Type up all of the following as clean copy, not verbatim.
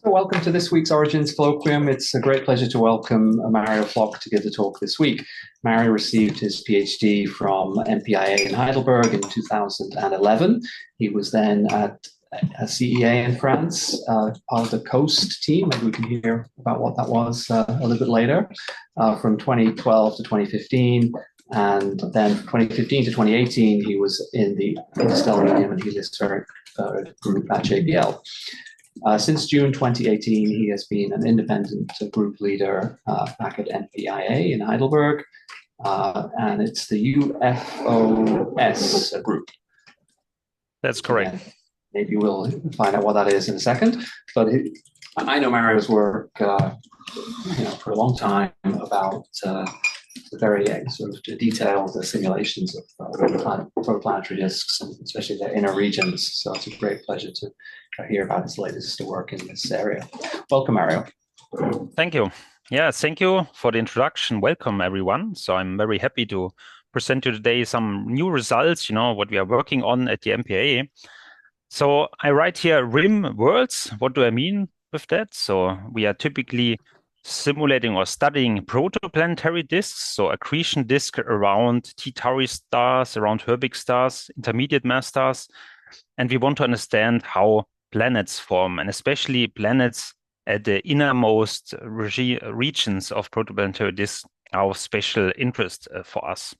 So welcome to this week's Origins Colloquium. It's a great pleasure to welcome Mario Floch to give the talk this week. Mario received his PhD from MPIA in Heidelberg in 2011. He was then at a CEA in France, part of the COAST team. Maybe we can hear about what that was a little bit later, from 2012 to 2015. And then 2015 to 2018, he was in the Interstellar Medium and Heliospheric group at JPL. Since June 2018, he has been an independent group leader back at MPIA in Heidelberg, and it's the UFOS group. That's correct. Again, maybe we'll find out what that is in a second. But I know Mario's work for a long time about the very sort of detailed simulations of protoplanetary disks, and especially their inner regions. So it's a great pleasure to hear about his latest work in this area. Welcome, Mario. Thank you. Yeah, thank you for the introduction. Welcome, everyone. So I'm very happy to present you today some new results, what we are working on at the MPA. So I write here rim worlds. What do I mean with that? So we are typically simulating or studying protoplanetary disks, so accretion disk around T Tauri stars, around Herbig stars, intermediate mass stars. And we want to understand how planets form, and especially planets at the innermost regions of protoplanetary disks are of special interest for us.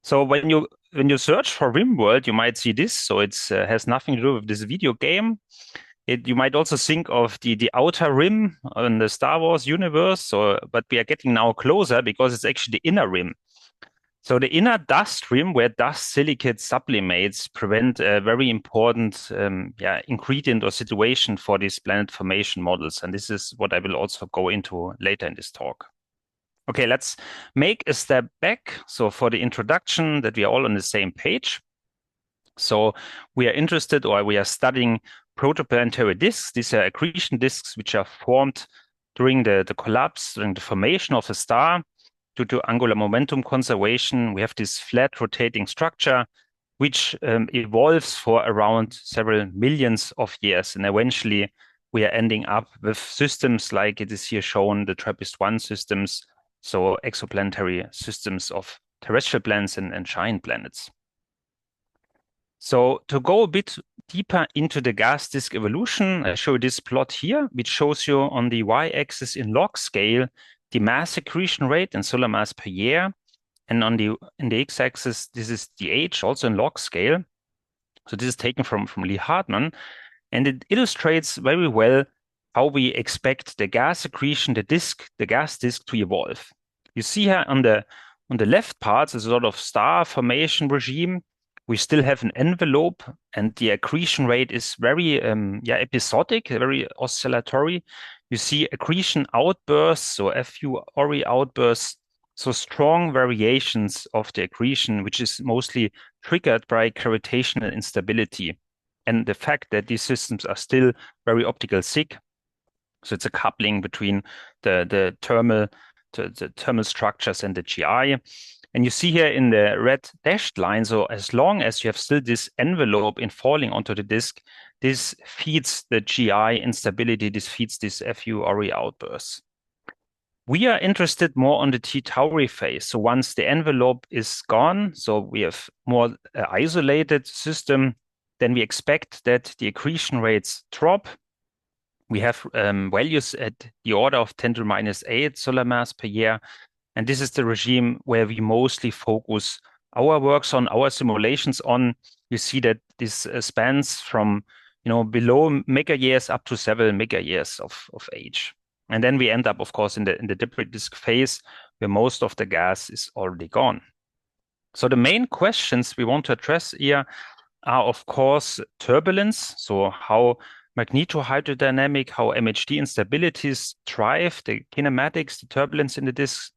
So when you search for RimWorld, you might see this. So it has nothing to do with this video game. You might also think of the outer rim in the Star Wars universe. But we are getting now closer because it's actually the inner rim. So the inner dust rim, where dust silicate sublimates, prevent a very important ingredient or situation for these planet formation models. And this is what I will also go into later in this talk. Okay, let's make a step back. So for the introduction, that we are all on the same page. So we are interested, or we are studying protoplanetary disks. These are accretion disks which are formed during the collapse, during the formation of a star. Due to angular momentum conservation, we have this flat rotating structure, which evolves for around several millions of years. And eventually, we are ending up with systems like it is here shown, the TRAPPIST-1 systems, so exoplanetary systems of terrestrial planets and giant planets. So to go a bit deeper into the gas disk evolution, I show you this plot here, which shows you on the y-axis in log scale the mass accretion rate in solar mass per year, and in the x-axis this is the age, also in log scale. So this is taken from Lee Hartman, and it illustrates very well how we expect the gas accretion, the gas disk to evolve. You see here on the left part is a sort of star formation regime. We still have an envelope, and the accretion rate is very episodic, very oscillatory. You see accretion outbursts, so FU-ORI outbursts, so strong variations of the accretion, which is mostly triggered by gravitational instability and the fact that these systems are still very optical thick. So it's a coupling between the thermal structures and the GI. And you see here in the red dashed line, so as long as you have still this envelope in falling onto the disk, this feeds the GI instability, this feeds this FU-ORI outbursts. We are interested more on the T Tauri phase. So once the envelope is gone, so we have more isolated system, then we expect that the accretion rates drop. We have values at the order of 10 to the minus 8 solar mass per year. And this is the regime where we mostly focus our works on, our simulations on. You see that this spans from below mega years up to several mega years of age. And then we end up, of course, in the debris disk phase, where most of the gas is already gone. So the main questions we want to address here are, of course, turbulence. So how magnetohydrodynamic, how MHD instabilities drive the kinematics, the turbulence in the disks,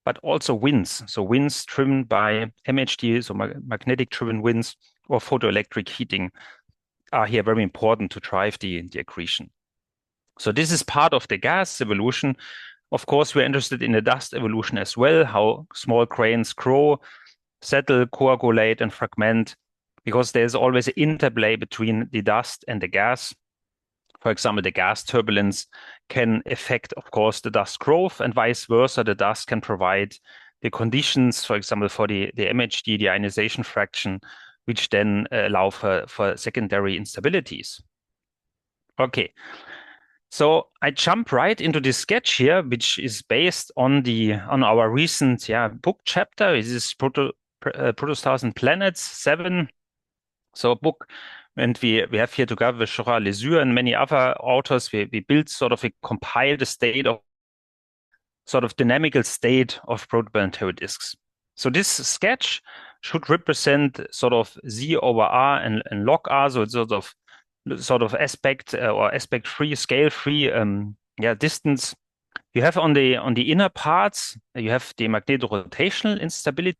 but also winds. So winds driven by MHD, so magnetic driven winds, or photoelectric heating are here very important to drive the accretion. So this is part of the gas evolution. Of course, we're interested in the dust evolution as well, how small grains grow, settle, coagulate, and fragment, because there's always an interplay between the dust and the gas. For example, the gas turbulence can affect, of course, the dust growth, and vice versa. The dust can provide the conditions, for example, for the MHD, the ionization fraction, which then allow for secondary instabilities. Okay, so I jump right into this sketch here, which is based on our recent book chapter. This is Protostars and Planets 7. So a book, and we have here together with Chora Lesure and many other authors, we built sort of a compiled state of sort of dynamical state of protoplanetary disks. So this sketch should represent sort of Z over R and log R, so it's sort of aspect or aspect free, scale free distance. You have on the inner parts, you have the magnetorotational instability.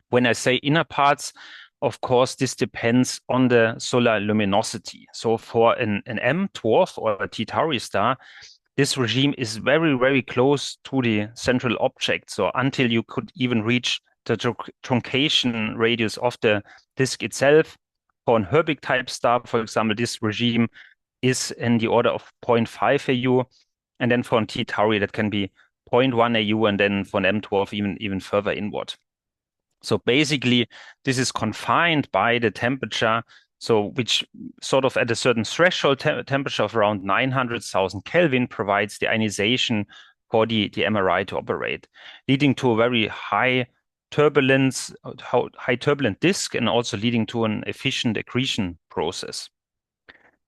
When I say inner parts, of course, this depends on the solar luminosity. So for an M dwarf or a T Tauri star, this regime is very, very close to the central object. So until you could even reach the truncation radius of the disk itself. For an Herbig type star, for example, this regime is in the order of 0.5 AU. And then for an T Tauri, that can be 0.1 AU, and then for an M dwarf, even further inward. So basically, this is confined by the temperature, so which sort of at a certain threshold temperature of around 900,000 Kelvin provides the ionization for the MRI to operate, leading to a very high turbulence, high turbulent disk, and also leading to an efficient accretion process.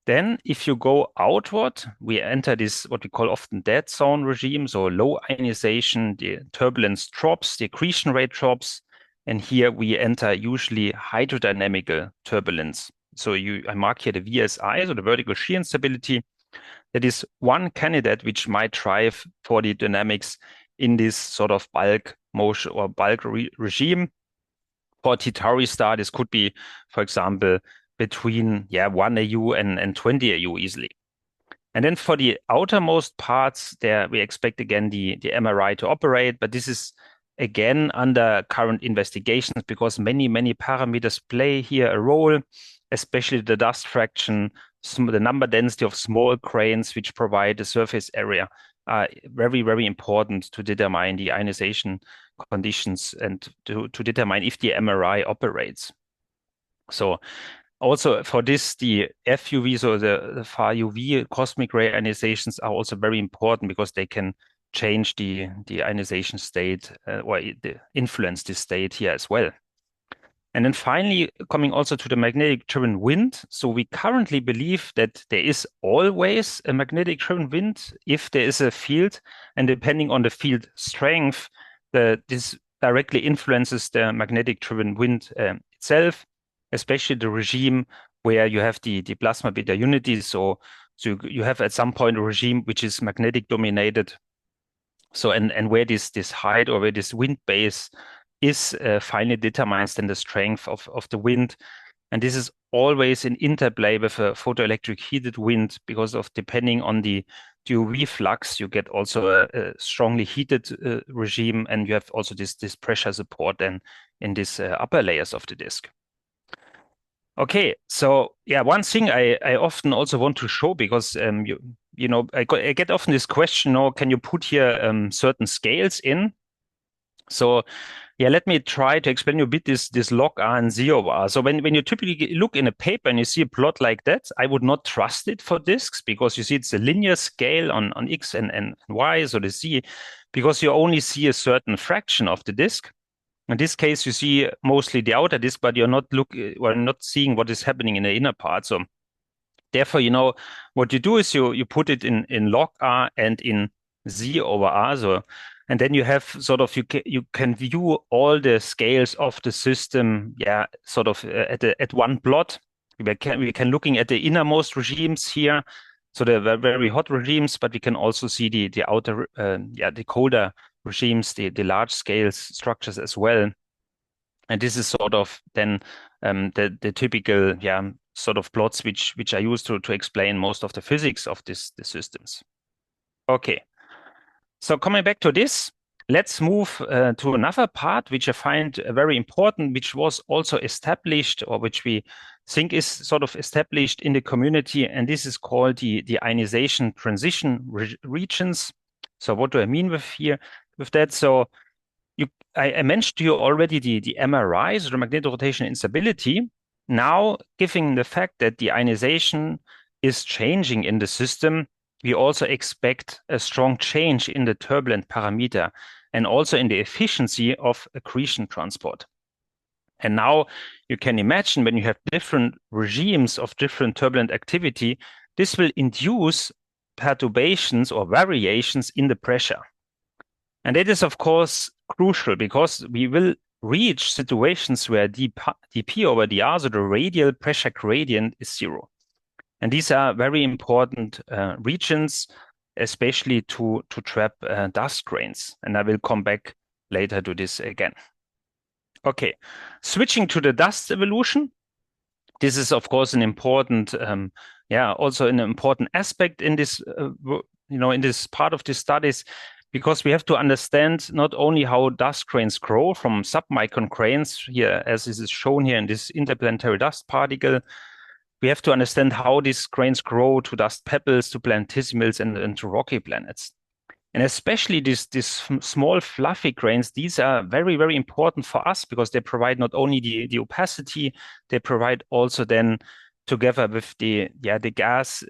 Then if you go outward, we enter this, what we call often dead zone regime, so low ionization, the turbulence drops, the accretion rate drops, and here we enter usually hydrodynamical turbulence. So I mark here the VSI, so the vertical shear instability. That is one candidate which might drive for the dynamics in this sort of bulk motion or bulk regime. For T Tauri star, this could be, for example, between 1 AU and 20 AU easily. And then for the outermost parts, there we expect again the MRI to operate, but this is again under current investigations because many parameters play here a role, especially the dust fraction, the number density of small grains which provide the surface area are very, very important to determine the ionization conditions and to determine if the MRI operates. So also for this, the FUV, so the far UV cosmic ray ionizations are also very important because they can change the ionization state or influence the state here as well. And then finally, coming also to the magnetic-driven wind. So we currently believe that there is always a magnetic-driven wind if there is a field, and depending on the field strength, this directly influences the magnetic-driven wind itself, especially the regime where you have the plasma beta unity. So you have at some point a regime which is magnetic dominated. So and where this height or where this wind base is finally determines then the strength of the wind. And this is always in interplay with a photoelectric heated wind because of depending on the UV flux, you get also a strongly heated regime, and you have also this pressure support then in this upper layers of the disk. Okay, so one thing I often also want to show because you know I get often this question: can you put here certain scales in? So let me try to explain you a bit this log R and Z over R. So when you typically look in a paper and you see a plot like that, I would not trust it for disks because you see it's a linear scale on X and Y, so the Z, because you only see a certain fraction of the disk. In this case, you see mostly the outer disk, but you're not seeing what is happening in the inner part. So therefore, what you do is you put it in log R and in Z over R. So, and then you have sort of, you can view all the scales of the system, sort of at one plot. We can looking at the innermost regimes here. So the very hot regimes, but we can also see the outer, the colder regimes, the large scale structures as well. And this is sort of then the typical sort of plots which I use to explain most of the physics of the systems. Okay, so coming back to this, let's move to another part which I find very important, which was also established or which we think is sort of established in the community, and this is called the ionization transition regions. So what do I mean with that? So I mentioned to you already the MRI, so the magnetic rotation instability. Now, given the fact that the ionization is changing in the system, we also expect a strong change in the turbulent parameter and also in the efficiency of accretion transport. And now you can imagine when you have different regimes of different turbulent activity, this will induce perturbations or variations in the pressure. And it is, of course, crucial because we will reach situations where dP over dr, so the radial pressure gradient, is zero. And these are very important regions, especially to trap dust grains. And I will come back later to this again. Okay, switching to the dust evolution. This is, of course, an important, also an important aspect in this, in this part of the studies, because we have to understand not only how dust grains grow from submicron grains here, as is shown here in this interplanetary dust particle. We have to understand how these grains grow to dust pebbles, to planetesimals, and to rocky planets. And especially these small fluffy grains, these are very, very important for us because they provide not only the opacity, they provide also then together with the gas,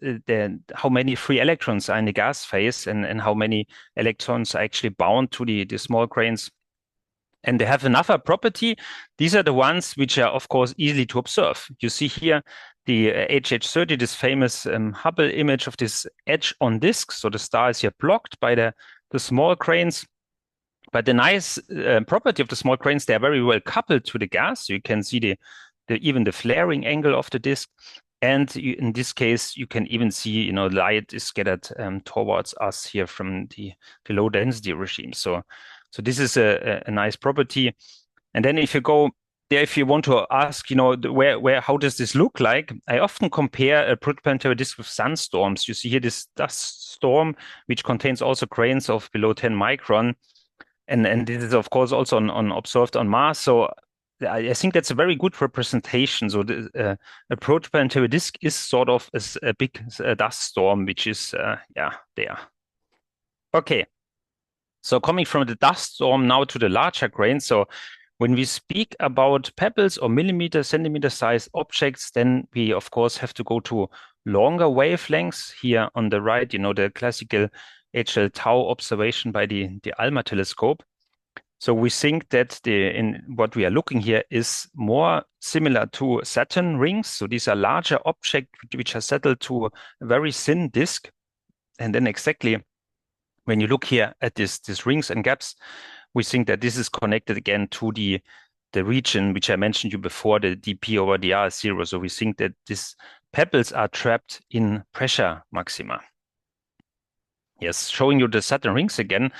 how many free electrons are in the gas phase and how many electrons are actually bound to the small grains. And they have another property. These are the ones which are, of course, easy to observe. You see here the HH30, this famous Hubble image of this edge on disk. So the star is here blocked by the small grains. But the nice property of the small grains, they are very well coupled to the gas. So you can see even the flaring angle of the disk. And in this case, you can even see, light is scattered towards us here from the low density regime. So this is a nice property. And then if you go there, if you want to ask, how does this look like? I often compare a protoplanetary disk with sunstorms. You see here this dust storm, which contains also grains of below 10 micron. And this is, of course, also observed on Mars. So I think that's a very good representation. So a protoplanetary disk is sort of a big dust storm, which is, there. Okay. So coming from the dust storm now to the larger grains. So when we speak about pebbles or millimeter, centimeter size objects, then we, of course, have to go to longer wavelengths. Here on the right, the classical HL tau observation by the ALMA telescope. So we think that in what we are looking here is more similar to Saturn rings. So these are larger objects which are settled to a very thin disk. And then exactly when you look here at these rings and gaps, we think that this is connected again to the region which I mentioned you before, the dP over dr is zero. So we think that these pebbles are trapped in pressure maxima. Yes, showing you the Saturn rings again.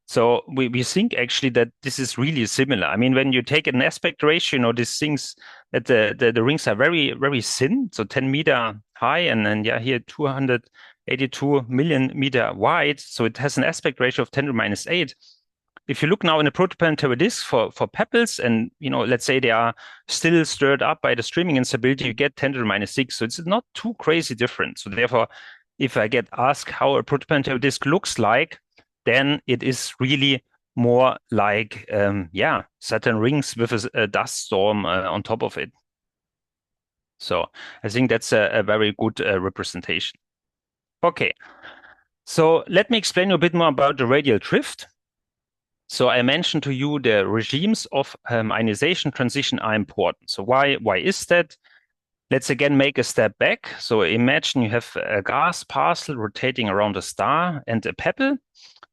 So we think actually that this is really similar. I mean, when you take an aspect ratio, these things that the rings are very, very thin, so 10 meter high, and then here 282 million meter wide. So it has an aspect ratio of 10 to the minus 8. If you look now in a protoplanetary disk for pebbles, and let's say they are still stirred up by the streaming instability, you get 10 to the minus 6. So it's not too crazy different. So therefore, if I get asked how a protoplanetary disk looks like, then it is really more like, Saturn rings with a dust storm on top of it. So I think that's a very good representation. Okay, so let me explain you a bit more about the radial drift. So I mentioned to you the regimes of ionization transition are important. So why is that? Let's again make a step back. So imagine you have a gas parcel rotating around a star and a pebble.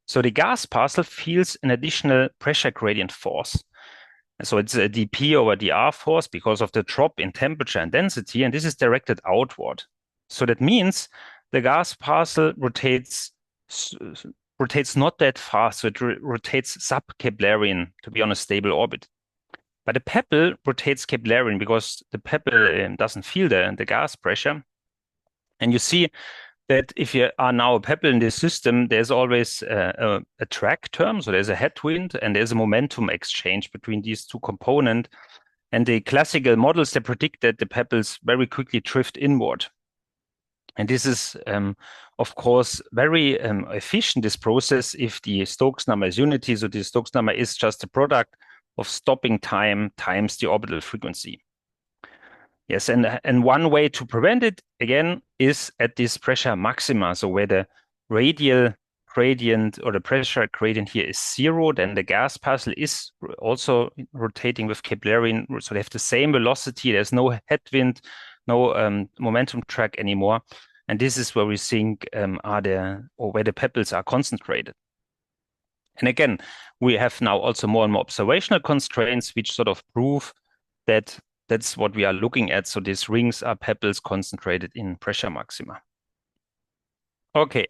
So the gas parcel feels an additional pressure gradient force. So it's a dP over dr force because of the drop in temperature and density, and this is directed outward. So that means the gas parcel rotates not that fast, so it rotates sub-Keplerian to be on a stable orbit. But the pebble rotates Keplerian because the pebble doesn't feel the gas pressure. And you see that if you are now a pebble in this system, there's always a drag term. So there's a headwind and there's a momentum exchange between these two components. And the classical models, they predict that the pebbles very quickly drift inward. And this is, of course, very efficient, this process, if the Stokes number is unity. So the Stokes number is just a product of stopping time times the orbital frequency. Yes, and one way to prevent it, again, is at this pressure maxima. So where the radial gradient or the pressure gradient here is zero, then the gas particle is also rotating with Keplerian. So they have the same velocity. There's no headwind, no momentum track anymore. And this is where we think where the pebbles are concentrated. And again, we have now also more and more observational constraints, which sort of prove that that's what we are looking at. So these rings are pebbles concentrated in pressure maxima. Okay.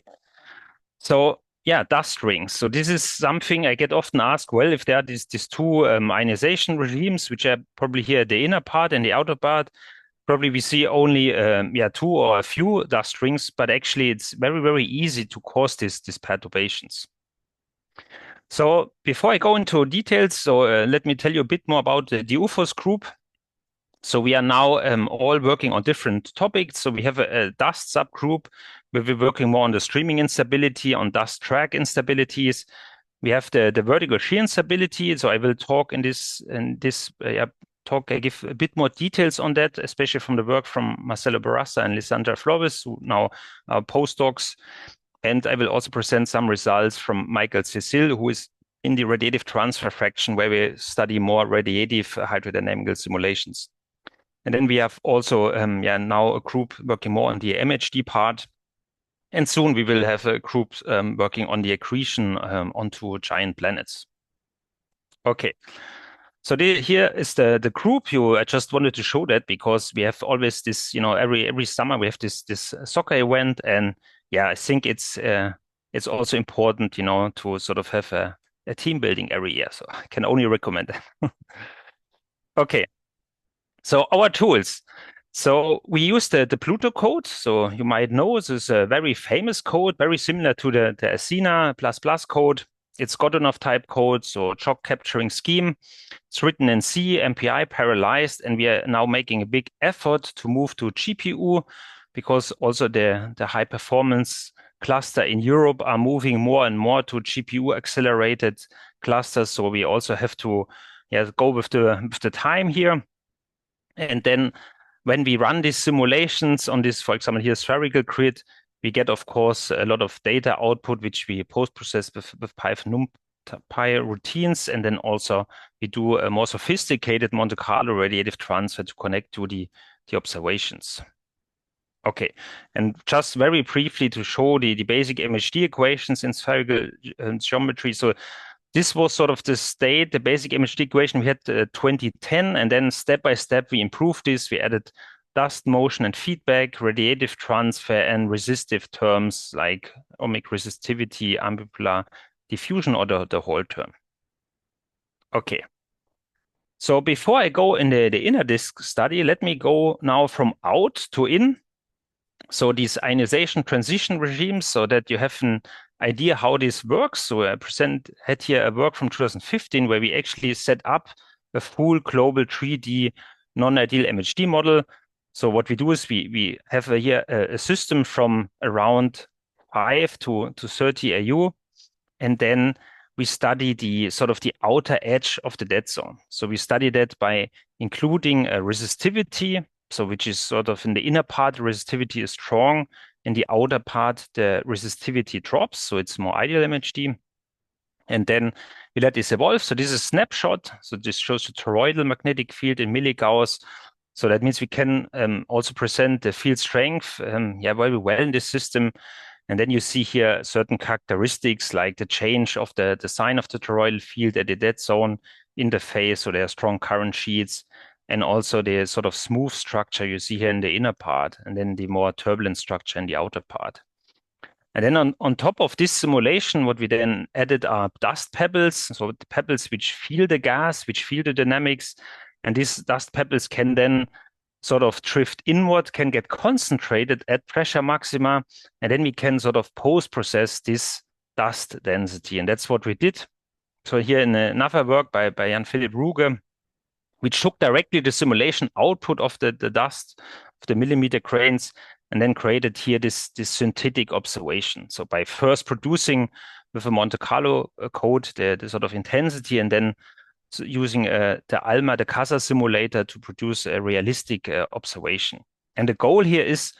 So yeah, dust rings. So this is something I get often asked, well, if there are these two ionization regimes, which are probably here the inner part and the outer part, probably we see only two or a few dust rings, but actually it's very, very easy to cause these perturbations. So before I go into details, so let me tell you a bit more about the UFOS group. So we are now all working on different topics. So we have a dust subgroup where we're working more on the streaming instability, on dust track instabilities. We have the vertical shear instability. So I will talk in this talk. I give a bit more details on that, especially from the work from Marcelo Barraza and Lissandra Flores, who now are postdocs. And I will also present some results from Michael Cecil, who is in the radiative transfer fraction, where we study more radiative hydrodynamical simulations. And then we have also now a group working more on the MHD part. And soon we will have a group working on the accretion onto giant planets. Okay. So here is the group. I just wanted to show that because we have always this, every summer we have this soccer event, and yeah, I think it's also important, to sort of have a team building every year. So I can only recommend it. Okay. So our tools. So we use the Pluto code. So you might know this is a very famous code, very similar to the Athena ++ code. It's Godunov type code, so chalk capturing scheme. It's written in C, MPI parallelized, and we are now making a big effort to move to GPU because also the high performance cluster in Europe are moving more and more to GPU accelerated clusters. So we also have to go with the time here. And then when we run these simulations on this, for example, here spherical grid, we get, of course, a lot of data output, which we post-process with Python NumPy routines. And then also we do a more sophisticated Monte Carlo radiative transfer to connect to the observations. Okay, and just very briefly to show the basic MHD equations in spherical geometry. So this was sort of the state, the basic MHD equation we had 2010, and then step by step we improved this. We added dust motion and feedback, radiative transfer, and resistive terms like ohmic resistivity, ambipolar diffusion, or the whole term. Okay. So before I go in the inner disk study, let me go now from out to in. So these ionization transition regimes, so that you have an idea how this works. So I had here a work from 2015 where we actually set up a full global 3D non-ideal MHD model. So what we do is we have here a system from around 5 to 30 AU, and then we study the sort of the outer edge of the dead zone. So we study that by including a resistivity, so which is sort of in the inner part, the resistivity is strong. In the outer part, the resistivity drops, so it's more ideal MHD. And then we let this evolve. So this is a snapshot. So this shows the toroidal magnetic field in milligauss. So that means we can also present the field strength very well in this system. And then you see here certain characteristics like the change of the sign of the toroidal field at the dead zone in the phase. So there are strong current sheets, and also the sort of smooth structure you see here in the inner part, and then the more turbulent structure in the outer part. And then on top of this simulation, what we then added are dust pebbles. So the pebbles which feel the gas, which feel the dynamics. And these dust pebbles can then sort of drift inward, can get concentrated at pressure maxima. And then we can sort of post-process this dust density. And that's what we did. So here in another work by Jan-Philipp Ruge, which took directly the simulation output of the dust of the millimeter grains, and then created here this synthetic observation. So by first producing with a Monte Carlo code the sort of intensity, and then using the ALMA, the CASA simulator, to produce a realistic observation. And the goal here is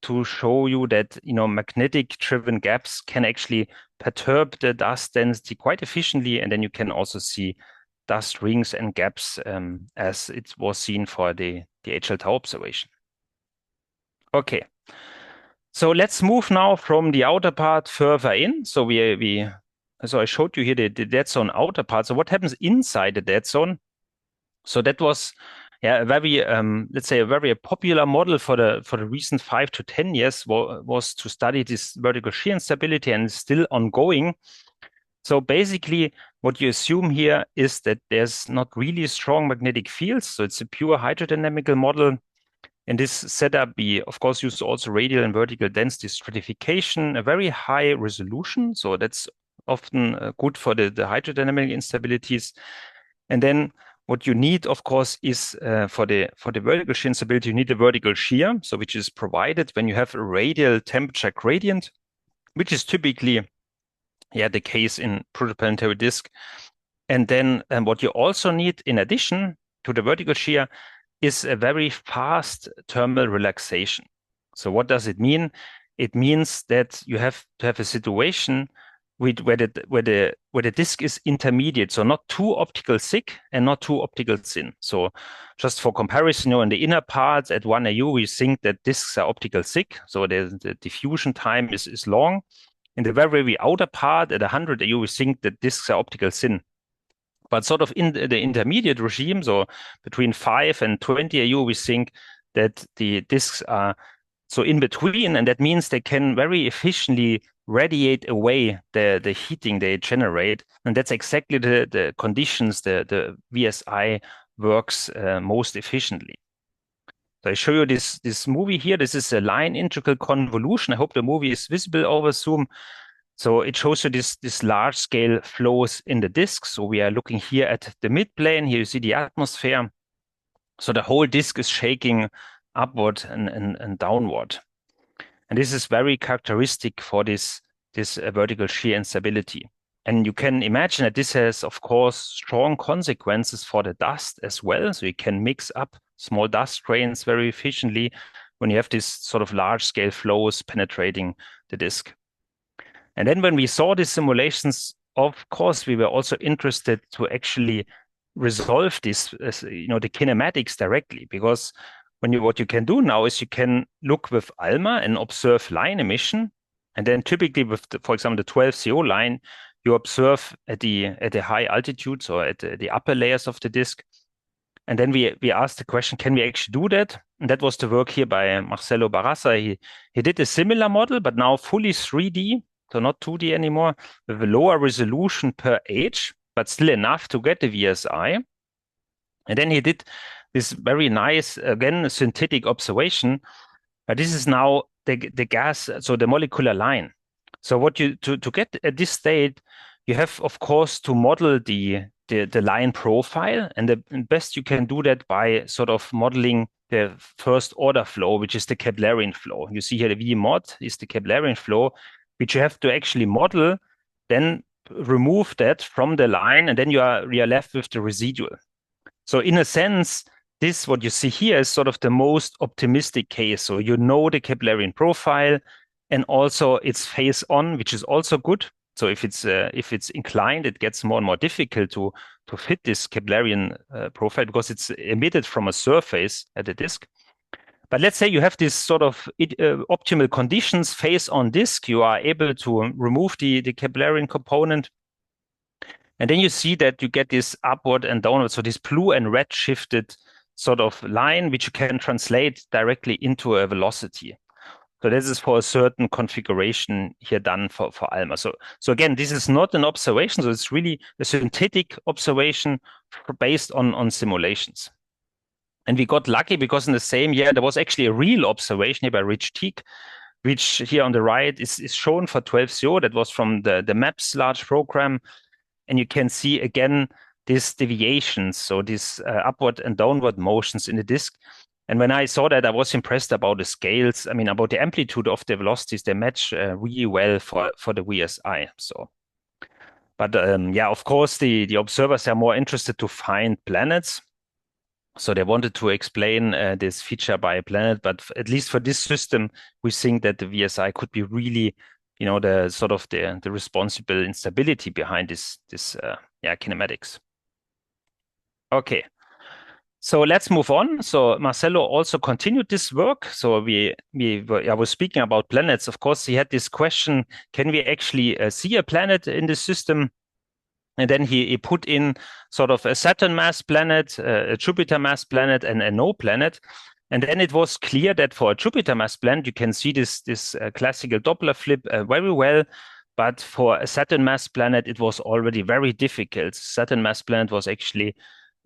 to show you that magnetic-driven gaps can actually perturb the dust density quite efficiently, and then you can also see dust rings and gaps as it was seen for the HL Tau observation. Okay, so let's move now from the outer part further in. So so I showed you here the dead zone outer part. So what happens inside the dead zone? So that was a very let's say a very popular model for the recent 5 to 10 years was to study this vertical shear instability, and it's still ongoing. So basically, what you assume here is that there's not really strong magnetic fields. So it's a pure hydrodynamical model. In this setup, we of course use also radial and vertical density stratification, a very high resolution. So that's often good for the hydrodynamic instabilities. And then what you need, of course, is for the vertical shear instability, you need a vertical shear, so which is provided when you have a radial temperature gradient, which is typically the case in protoplanetary disk. And then what you also need in addition to the vertical shear is a very fast thermal relaxation. So what does it mean? It means that you have to have a situation where the disk is intermediate, so not too optical thick and not too optical thin. So just for comparison, in the inner part at 1 AU, we think that disks are optical thick, so the diffusion time is long. In the very outer part at 100 AU, we think that disks are optical thin. But sort of in the intermediate regime, so between 5 and 20 AU, we think that the disks are so in between, and that means they can very efficiently radiate away the heating they generate. And that's exactly the conditions the VSI works most efficiently. So I show you this movie here. This is a line integral convolution. I hope the movie is visible over Zoom. So it shows you this large scale flows in the disk. So we are looking here at the midplane. Here you see the atmosphere. So the whole disk is shaking upward and downward. And this is very characteristic for this vertical shear instability. And you can imagine that this has, of course, strong consequences for the dust as well. So you can mix up small dust grains very efficiently when you have this sort of large scale flows penetrating the disk. And then when we saw these simulations, of course, we were also interested to actually resolve this, the kinematics directly, because what you can do now is you can look with ALMA and observe line emission, and then typically with, for example, the 12 CO line, you observe at the high altitudes or at the upper layers of the disk. And then we asked the question, can we actually do that? And that was the work here by Marcelo Barraza. He did a similar model, but now fully 3D, so not 2D anymore, with a lower resolution per age, but still enough to get the VSI. And then he did this very nice, again, synthetic observation. But this is now the gas, so the molecular line. So what to get at this state, you have, of course, to model the line profile, and the best you can do that by sort of modeling the first order flow, which is the Keplerian flow. You see here the V mod is the Keplerian flow, which you have to actually model, then remove that from the line, and then you are left with the residual. So in a sense, this, what you see here, is sort of the most optimistic case. So the Keplerian profile, and also it's phase on, which is also good. So if it's inclined, it gets more and more difficult to fit this Keplerian profile, because it's emitted from a surface at the disk. But let's say you have this sort of optimal conditions, phase on disk, you are able to remove the Keplerian component. And then you see that you get this upward and downward, so this blue and red shifted sort of line, which you can translate directly into a velocity. So this is for a certain configuration here done for ALMA. So again, this is not an observation, so it's really a synthetic observation based on simulations. And we got lucky because in the same year, there was actually a real observation here by Rich Teague, which here on the right is shown for 12CO. That was from the MAPS large program. And you can see again these deviations, so these upward and downward motions in the disk. And when I saw that, I was impressed about the scales. I mean, about the amplitude of the velocities. They match really well for the VSI. So, but yeah, of course, the observers are more interested to find planets. So they wanted to explain this feature by a planet, but at least for this system, we think that the VSI could be really, the sort of the responsible instability behind this kinematics. Okay, so let's move on. So Marcelo also continued this work. So I was speaking about planets. Of course, he had this question: can we actually see a planet in the system? And then he put in sort of a Saturn mass planet, a Jupiter mass planet, and a no planet. And then it was clear that for a Jupiter mass planet, you can see this classical Doppler flip very well. But for a Saturn mass planet, it was already very difficult. Saturn mass planet was actually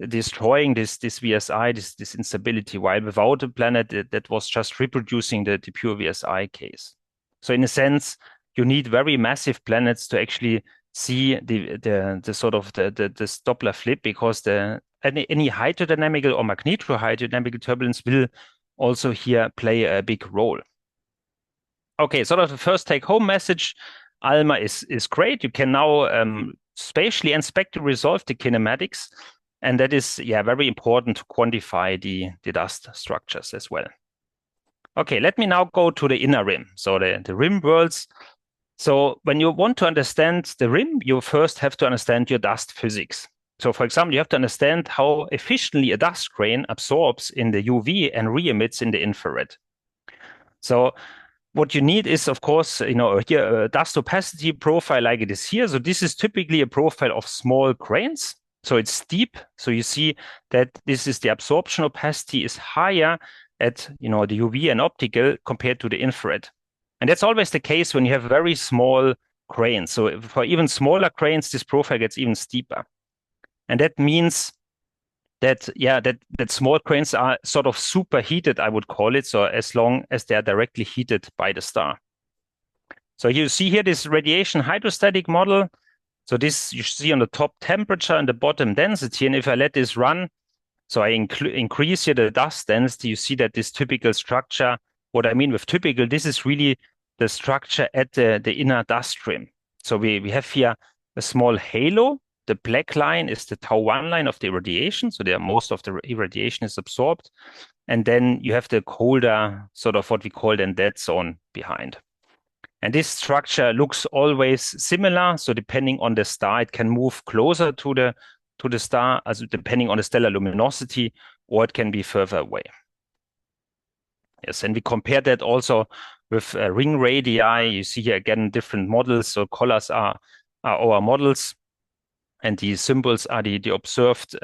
destroying this VSI, this instability, while without a planet, that was just reproducing the pure VSI case. So in a sense, you need very massive planets to actually see the sort of the Doppler flip, because any hydrodynamical or magnetohydrodynamical turbulence will also here play a big role. Okay, sort of the first take-home message: ALMA is great. You can now spatially and spectrally resolve the kinematics, and that is very important to quantify the dust structures as well. Okay, let me now go to the inner rim, so the rim worlds. So when you want to understand the rim, you first have to understand your dust physics. So for example, you have to understand how efficiently a dust grain absorbs in the UV and re-emits in the infrared. So what you need is, of course, here a dust opacity profile like it is here. So this is typically a profile of small grains. So it's steep. So you see that this is the absorption opacity is higher at the UV and optical compared to the infrared. And that's always the case when you have very small grains. So for even smaller grains, this profile gets even steeper. And that means that small grains are sort of superheated, I would call it, so as long as they are directly heated by the star. So you see here this radiation hydrostatic model. So this you see on the top temperature and the bottom density. And if I let this run, so I increase here the dust density, you see that this typical structure, what I mean with typical, this is really the structure at the inner dust rim. So we have here a small halo. The black line is the tau1 line of the irradiation. So there most of the irradiation is absorbed. And then you have the colder, sort of what we call then dead zone behind. And this structure looks always similar. So depending on the star, it can move closer to the star, as depending on the stellar luminosity, or it can be further away. Yes, and we compare that also with ring radii. You see here again different models. So colors are our models, and the symbols are the observed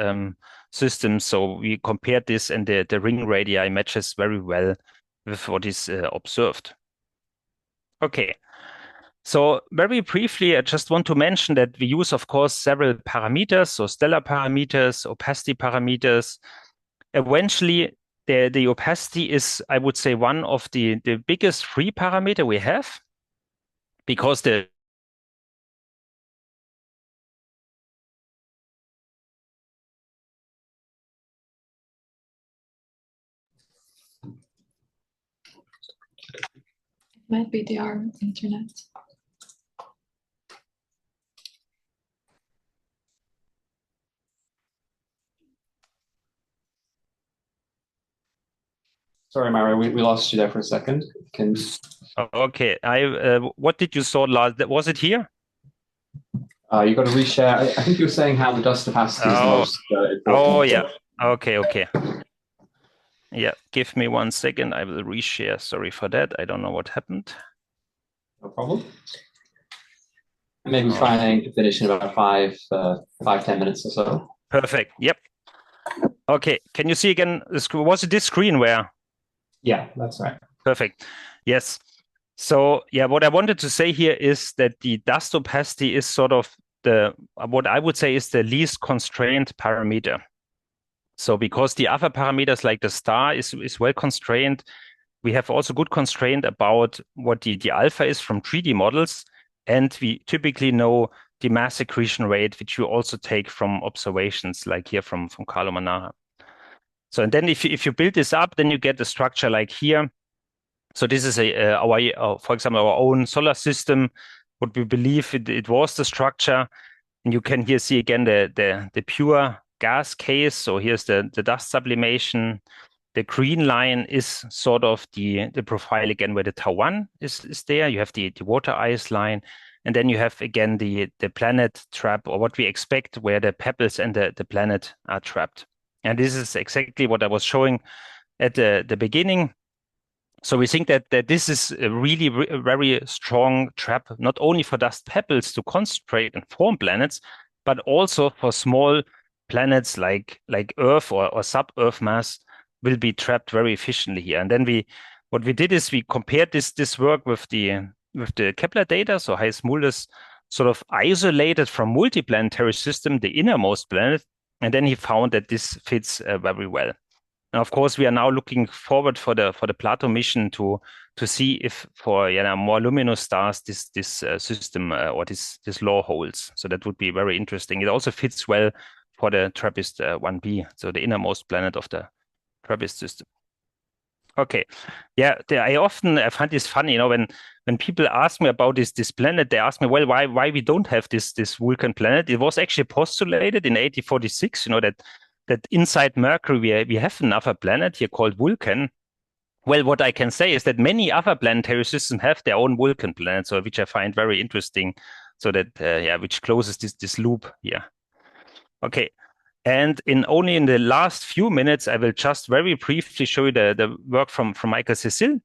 systems. So we compared this, and the ring radii matches very well with what is observed. Okay, so very briefly, I just want to mention that we use, of course, several parameters, so stellar parameters, opacity parameters. Eventually, the opacity is, I would say, one of the biggest free parameter we have, because might be our internet. Sorry, Mario, we lost you there for a second. Okay, what did you saw last? Was it here? You got to reshare. I think you were saying how the dust opacity is most important. Oh, yeah. Okay. Yeah, give me 1 second. I will reshare. Sorry for that. I don't know what happened. No problem. Maybe trying to finish in about 5-10 minutes or so. Perfect. Yep. Okay. Can you see again? Was it this screen where? Yeah, that's right. Perfect. Yes. So yeah, what I wanted to say here is that the dust opacity is sort of what I would say is the least constrained parameter. So because the other parameters like the star is well constrained, we have also good constraint about what the alpha is from 3D models. And we typically know mass accretion rate, which you also take from observations like here from Carlo Manara. So, and then if you build this up, then you get a structure like here. So this is our for example, our own solar system, what we believe it was the structure. And you can here see again the pure gas case. So here's the dust sublimation. The green line is sort of the profile again where the tau 1 is there. You have the water ice line. And then you have again the planet trap, or what we expect, where the pebbles and the planet are trapped. And this is exactly what I was showing at the beginning. So we think that this is a really very strong trap, not only for dust pebbles to concentrate and form planets, but also for small planets like Earth or sub-Earth mass will be trapped very efficiently here. And then what we did is we compared this work with the Kepler data. So Hayes Mulder's sort of isolated from multi-planetary system the innermost planet, and then he found that this fits very well. And of course, we are now looking forward for the Plato mission to see if for more luminous stars this system or this law holds. So that would be very interesting. It also fits well for the TRAPPIST 1b, so the innermost planet of the TRAPPIST system. Okay, yeah, I find this funny, when people ask me about this planet, they ask me, well, why we don't have this Vulcan planet? It was actually postulated in 1846, that inside Mercury we have another planet here called Vulcan. Well, what I can say is that many other planetary systems have their own Vulcan planet, so which I find very interesting. So that which closes this loop here. Okay. And only in the last few minutes, I will just very briefly show you the work from Michael Cecil.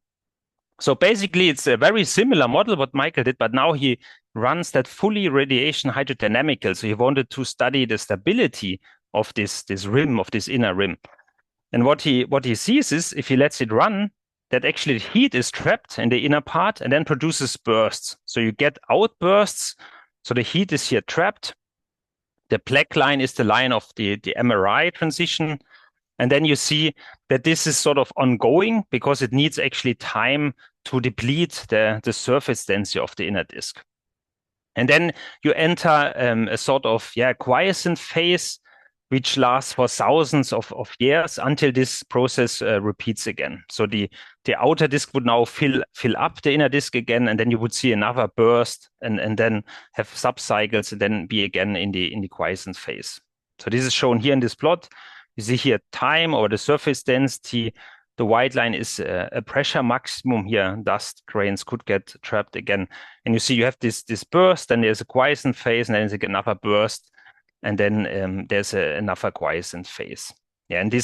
So basically, it's a very similar model what Michael did, but now he runs that fully radiation hydrodynamical. So he wanted to study the stability of this rim, of this inner rim. And what he sees is, if he lets it run, that actually the heat is trapped in the inner part and then produces bursts. So you get outbursts. So the heat is here trapped. The black line is the line of the MRI transition. And then you see that this is sort of ongoing because it needs actually time to deplete the surface density of the inner disk. And then you enter a sort of quiescent phase, which lasts for thousands of years until this process repeats again. So the outer disk would now fill up the inner disk again, and then you would see another burst, and then have subcycles, and then be again in the quiescent phase. So this is shown here in this plot. You see here time over the surface density. The white line is a pressure maximum here. Dust grains could get trapped again. And you see you have this burst, and there's a quiescent phase, and then there's another burst, and then there's another quiescent phase. Yeah, and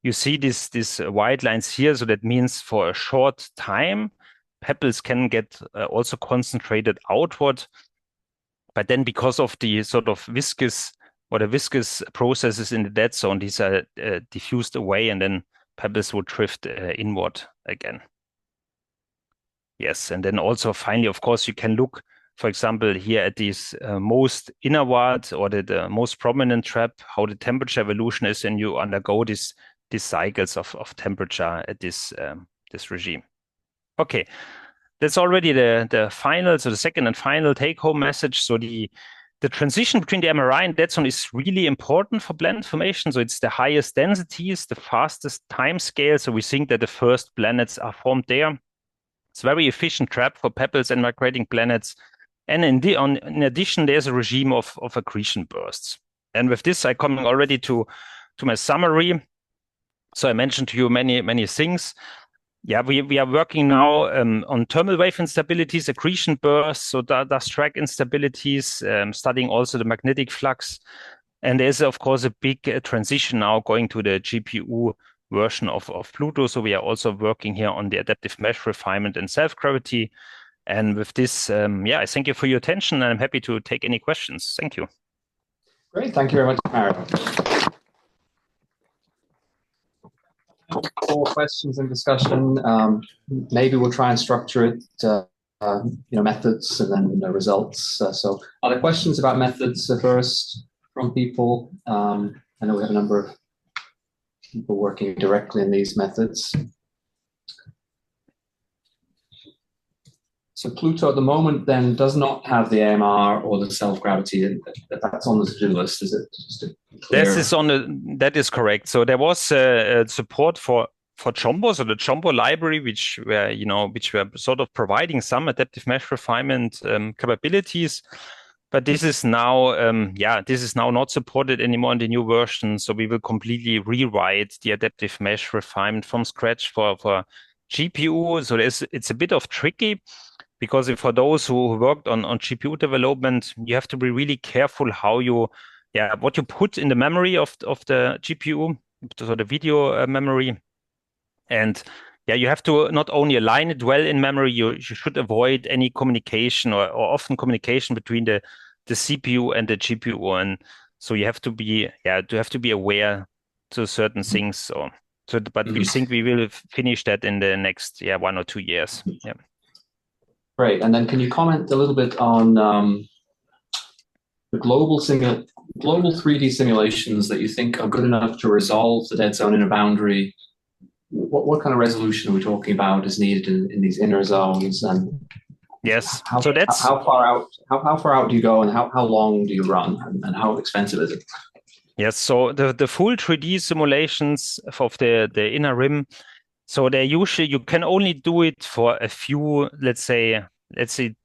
you see this white lines here. So that means for a short time, pebbles can get also concentrated outward. But then because of the sort of viscous processes in the dead zone, these are diffused away, and then pebbles would drift inward again. Yes, and then also finally, of course, you can look, for example, here at these most innerward or the most prominent trap, how the temperature evolution is, and you undergo these cycles of temperature at this regime. Okay, that's already the final, so the second and final take-home message. So the transition between the MRI and dead zone is really important for planet formation. So it's the highest densities, the fastest time scale. So we think that the first planets are formed there. It's a very efficient trap for pebbles and migrating planets. And in addition, there's a regime of accretion bursts. And with this, I come already to my summary. So I mentioned to you many things. Yeah, we are working now on thermal wave instabilities, accretion bursts, so dust track instabilities, studying also the magnetic flux. And there's, of course, a big transition now going to the GPU version of Pluto. So we are also working here on the adaptive mesh refinement and self-gravity. And with this, I thank you for your attention, and I'm happy to take any questions. Thank you. Great, thank you very much, Mario. For questions and discussion, maybe we'll try and structure it, methods and then results. So are there questions about methods first from people? I know we have a number of people working directly in these methods. So Pluto at the moment then does not have the AMR or the self-gravity. That's on the to-do list, is it? Just to be clear. That is correct. So there was support for Jumbo, so the Jumbo library, which were sort of providing some adaptive mesh refinement capabilities. But this is now, not supported anymore in the new version. So we will completely rewrite the adaptive mesh refinement from scratch for GPU. So it's a bit of tricky, because for those who worked on GPU development, you have to be really careful what you put in the memory of the GPU, so the video memory. And you have to not only align it well in memory, you should avoid any communication or often communication between the CPU and the GPU. And so you have to be aware to certain things. But we think we will finish that in the next 1 or 2 years. Yeah. Great. And then can you comment a little bit on the global 3D simulations that you think are good enough to resolve the dead zone inner boundary? What kind of resolution are we talking about is needed in these inner zones? And yes, how far out do you go, and how long do you run, and how expensive is it? Yes, so the full 3D simulations of the inner rim, so they usually, you can only do it for a few, let's say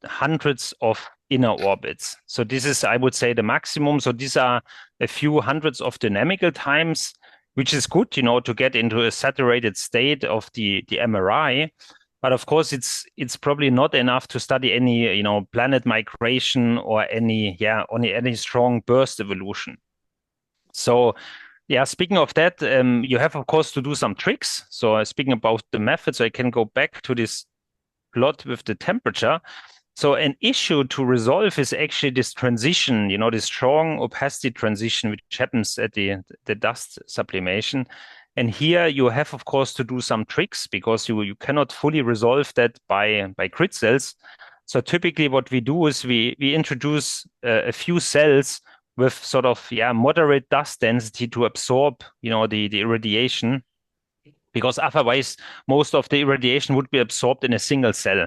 hundreds of inner orbits. So this is, I would say, the maximum. So these are a few hundreds of dynamical times, which is good, to get into a saturated state of the MRI. But of course, it's probably not enough to study any, planet migration or any strong burst evolution. So, speaking of that, you have, of course, to do some tricks. So speaking about the methods, I can go back to this plot with the temperature. So an issue to resolve is actually this transition, this strong opacity transition, which happens at the dust sublimation. And here you have, of course, to do some tricks, because you cannot fully resolve that by grid cells. So typically what we do is we introduce a few cells with sort of moderate dust density to absorb the irradiation, because otherwise most of the irradiation would be absorbed in a single cell.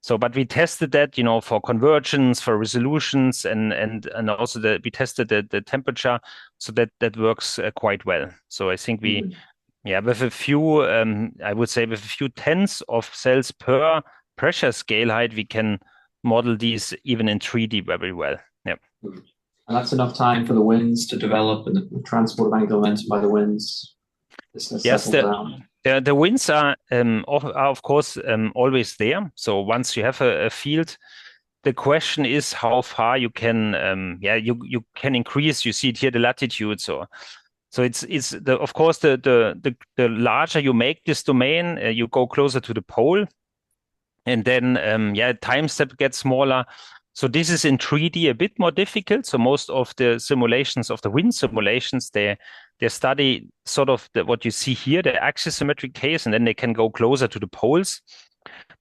So, but we tested that, for convergence, for resolutions, and also we tested the temperature, so that works quite well. So I think with a few, I would say with a few tens of cells per pressure scale height, we can model these even in 3D very well. Yeah. And that's enough time for the winds to develop and the transport of angular momentum by the winds. Yes, the winds are of course always there. So once you have a field, the question is how far you can you can increase. You see it here, the latitude. So it's of course the larger you make this domain, you go closer to the pole, and then time step gets smaller. So this is in 3D a bit more difficult. So most of the simulations of the wind simulations, they study sort of what you see here, the axisymmetric case, and then they can go closer to the poles.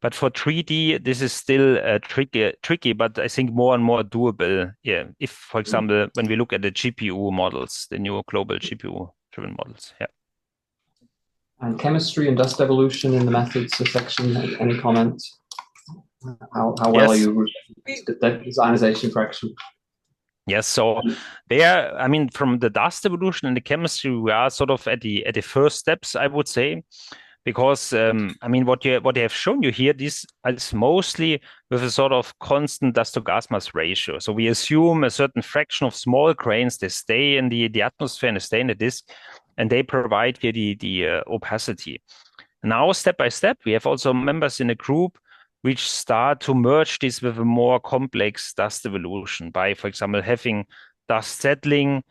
But for 3D, this is still tricky, but I think more and more doable. Yeah, if, for example, when we look at the GPU models, the new global GPU-driven models. Yeah. And chemistry and dust evolution in the methods section. Any comments? How well are you designization correction? Yes, so there, I mean, from the dust evolution and the chemistry, we are sort of at the first steps, I would say, because I mean, what they have shown you here, this is mostly with a sort of constant dust to gas mass ratio. So we assume a certain fraction of small grains, they stay in the atmosphere and they stay in the disk, and they provide here the opacity. Now, step by step, we have also members in a group which start to merge this with a more complex dust evolution by, for example, having dust settling,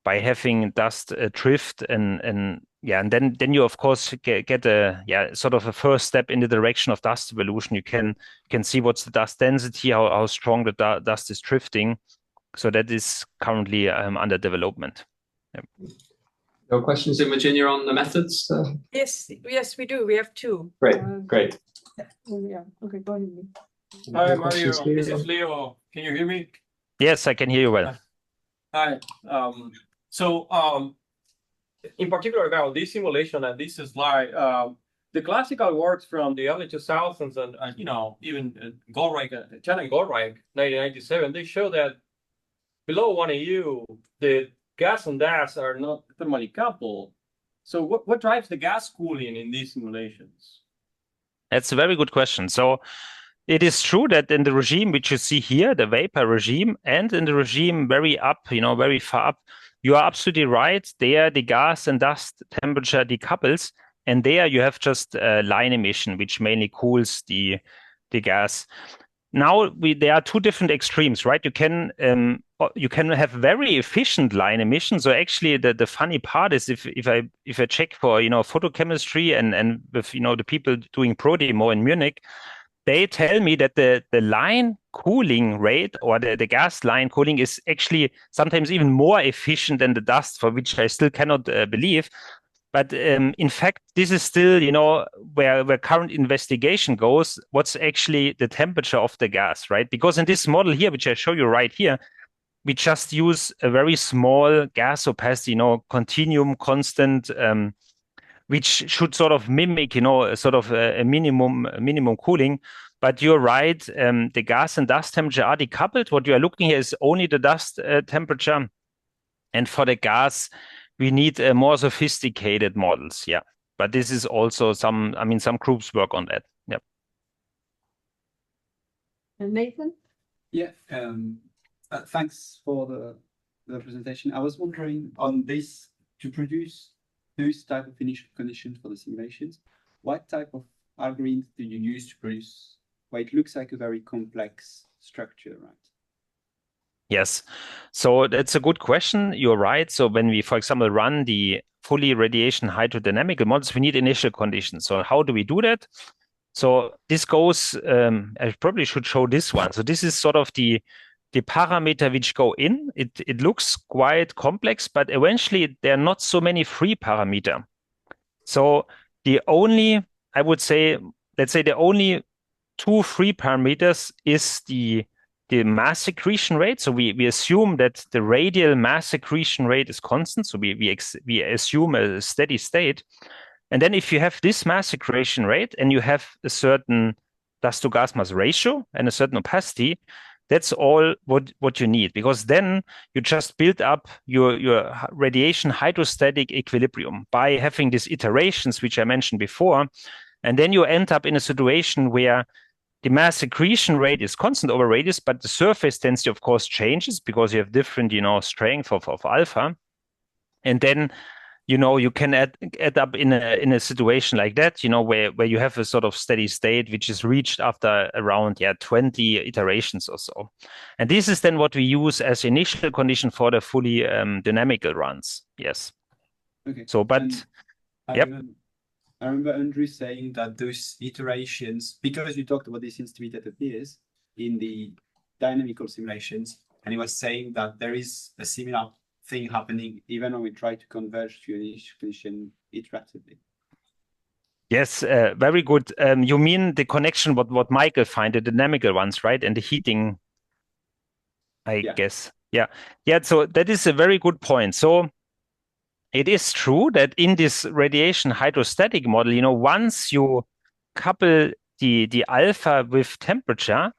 by having dust drift, and then you of course get a sort of a first step in the direction of dust evolution. You can see what's the dust density, how strong the dust is drifting. So that is currently under development. Yeah. No questions, Virginia, on the methods? Yes, we do. We have two. Great. Yeah. Okay, go ahead. Hi, Mario. This is Leo. Can you hear me? Yes, I can hear you well. Hi. In particular about this simulation and this slide, the classical works from the early 2000s and you know, even Goldreich, Chen and Goldreich, 1997, they show that below 1 AU, the gas and dust are not thermally coupled. So what drives the gas cooling in these simulations? That's a very good question. So it is true that in the regime which you see here, the vapor regime, and in the regime very up, you know, very far up, you are absolutely right. There, the gas and dust temperature decouples, and there you have just line emission, which mainly cools the gas. Now there are two different extremes, right? You can have very efficient line emission. So actually, the funny part is if I check for photochemistry and with the people doing Prodemo in Munich, they tell me that the line cooling rate or the gas line cooling is actually sometimes even more efficient than the dust, for which I still cannot believe. But in fact, this is still, where current investigation goes, what's actually the temperature of the gas, right? Because in this model here, which I show you right here, we just use a very small gas opacity, continuum constant, which should sort of mimic, a minimum cooling. But you're right, the gas and dust temperature are decoupled. What you are looking here is only the dust temperature. And for the gas, we need more sophisticated models. Yeah. But this is also some groups work on that. Yeah. And Nathan? Yeah, thanks for the presentation. I was wondering on this, to produce those type of initial conditions for the simulations, what type of algorithms do you use to produce what it looks like a very complex structure, right? Yes, so that's a good question. You're right. So when we, for example, run the fully radiation hydrodynamical models, we need initial conditions. So how do we do that? So this goes, I probably should show this one. So this is sort of the parameter which go in. It looks quite complex, but eventually there are not so many free parameter. So I would say, let's say the only two free parameters is the mass accretion rate. So we assume that the radial mass accretion rate is constant. So we assume a steady state. And then if you have this mass accretion rate and you have a certain dust to gas mass ratio and a certain opacity, that's all what you need, because then you just build up your radiation hydrostatic equilibrium by having these iterations, which I mentioned before. And then you end up in a situation where the mass accretion rate is constant over radius, but the surface density, of course, changes because you have different, strength of alpha. And then, you can add up in a situation like that, where you have a sort of steady state, which is reached after around 20 iterations or so. And this is then what we use as initial condition for the fully dynamical runs. Yes. Okay. So, but yep. I remember Andrew saying that those iterations, because you talked about this instability that appears in the dynamical simulations, and he was saying that there is a similar thing happening even when we try to converge to an initial condition iteratively. Yes, very good. You mean the connection what Michael find, the dynamical ones, right? And the heating, I guess. Yeah. So that is a very good point. So it is true that in this radiation hydrostatic model, once you couple the alpha with temperature,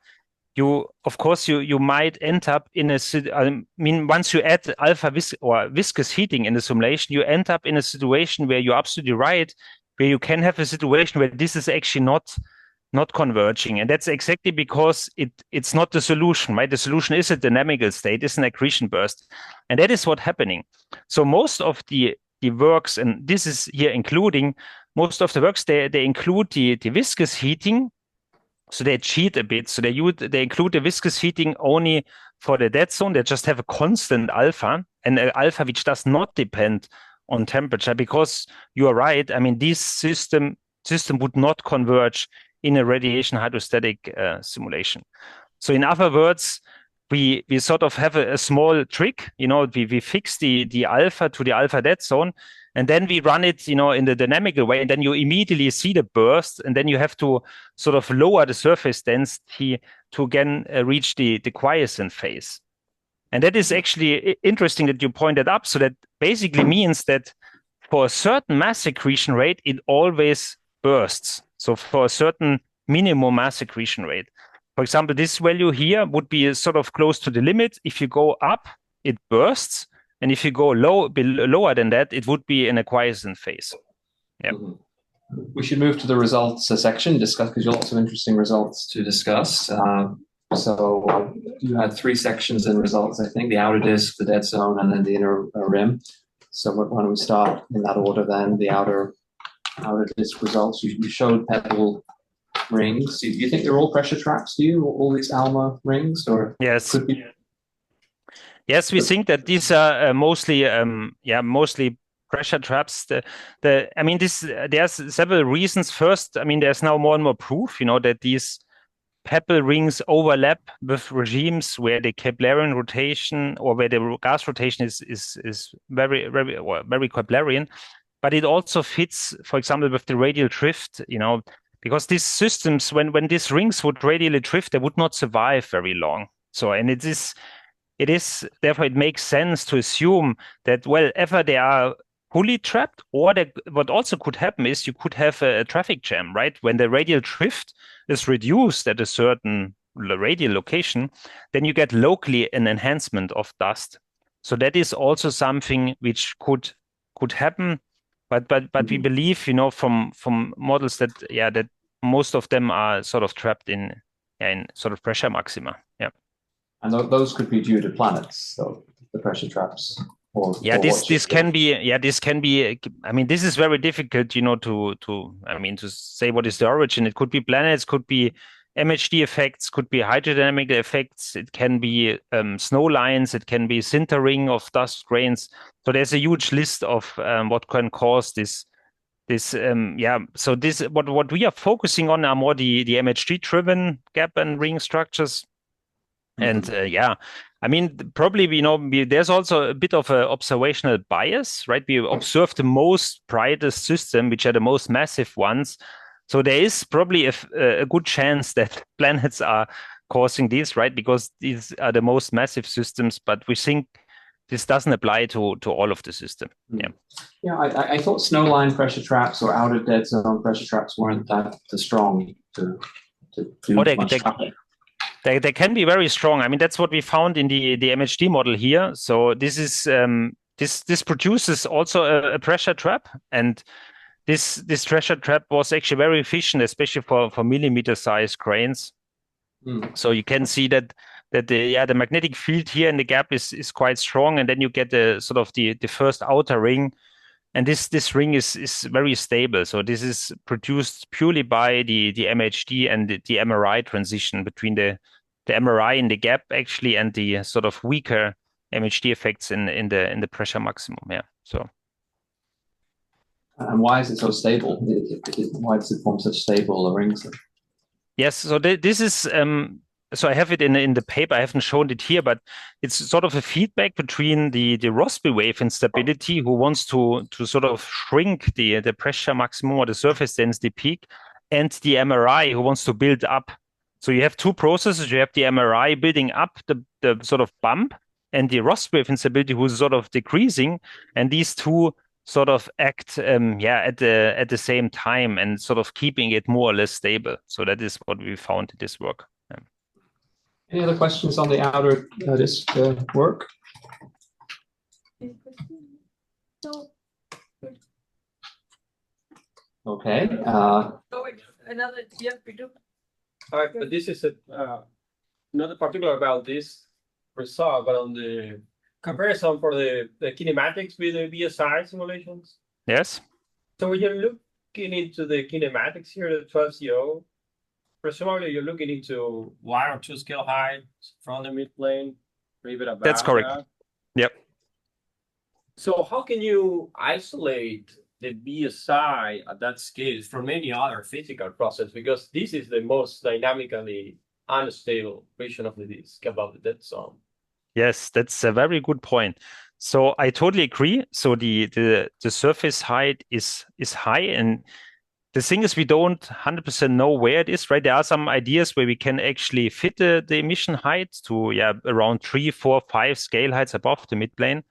of course you might end up in once you add alpha viscous heating in the simulation, you end up in a situation where you're absolutely right, where you can have a situation where this is actually not converging. And that's exactly because it's not the solution, right? The solution is a dynamical state, is an accretion burst. And that is what's happening. So most of the works, and this is here including most of the works, they include the viscous heating. So they cheat a bit. So they include the viscous heating only for the dead zone. They just have a constant alpha, and an alpha which does not depend on temperature, because you are right. I mean, this system would not converge in a radiation hydrostatic simulation. So in other words, we sort of have a small trick, we fix the alpha to the alpha dead zone, and then we run it, in the dynamical way, and then you immediately see the burst, and then you have to sort of lower the surface density to again reach the quiescent phase. And that is actually interesting that you pointed up. So that basically means that for a certain mass accretion rate, it always bursts. So for a certain minimum mass accretion rate. For example, this value here would be sort of close to the limit. If you go up, it bursts. And if you go lower than that, it would be in a quiescent phase. Yeah. We should move to the results section, discuss, because you have lots of interesting results to discuss. So you had 3 sections in results, I think, the outer disk, the dead zone, and then the inner rim. So why don't we start in that order then? The outer disk results. You showed pebble rings. Do you think they're all pressure traps, do you? All these ALMA rings? Or yes. Could be... Yes, we think that these are mostly pressure traps. I mean, there's several reasons. First, I mean, there's now more and more proof, that these pebble rings overlap with regimes where the Keplerian rotation or where the gas rotation is very, very, very Keplerian. But it also fits, for example, with the radial drift, because these systems, when these rings would radially drift, they would not survive very long. So, and it is therefore it makes sense to assume that wherever they are fully trapped, or that what also could happen is you could have a traffic jam, right? When the radial drift is reduced at a certain radial location, then you get locally an enhancement of dust. So that is also something which could happen, but we believe, from models that most of them are sort of trapped in sort of pressure maxima. Yeah. And those could be due to planets, so the pressure traps. This can be. I mean, this is very difficult, to say what is the origin. It could be planets, could be MHD effects, could be hydrodynamic effects. It can be snow lines. It can be sintering of dust grains. So there's a huge list of what can cause this. So what we are focusing on are more the MHD driven gap and ring structures. And I mean, probably, there's also a bit of an observational bias, right? We observe the most brightest system, which are the most massive ones. So there is probably a good chance that planets are causing this, right? Because these are the most massive systems, but we think this doesn't apply to all of the system. Yeah, I thought snowline pressure traps or outer dead zone pressure traps weren't that strong to do much trapping. They can be very strong. I mean, that's what we found in the MHD model here. So this is this produces also a pressure trap, and this pressure trap was actually very efficient, especially for millimeter-sized grains. So you can see that the magnetic field here in the gap is quite strong, and then you get the sort of the first outer ring. And this ring is very stable. So this is produced purely by the MHD and the MRI transition between the MRI in the gap actually and the sort of weaker MHD effects in the pressure maximum. Yeah. So. And why is it so stable? Why does it form such stable rings? Yes. So this is. So I have it in the paper. I haven't shown it here, but it's sort of a feedback between the Rossby wave instability, who wants to sort of shrink the pressure maximum or the surface density peak, and the MRI, who wants to build up. So you have two processes. You have the MRI building up the sort of bump, and the Rossby wave instability, who's sort of decreasing, and these two sort of act at the same time and sort of keeping it more or less stable. So that is what we found in this work. Any other questions on the outer disk work? No. Okay. Another, yeah, we do. All right, but this is not particular about this result, but on the comparison for the kinematics with the BSI simulations. Yes. So when you're looking into the kinematics here, the 12CO, presumably you're looking into 1 or 2 scale height from the midplane, or even about That's correct. that. Yep. So how can you isolate the BSI at that scale from any other physical process? Because this is the most dynamically unstable region of the disk above the dead zone. Yes, that's a very good point. So I totally agree. So the surface height is high, and the thing is, we don't 100% know where it is, right? There are some ideas where we can actually fit the emission height to around 3, 4, 5 scale heights above the midplane.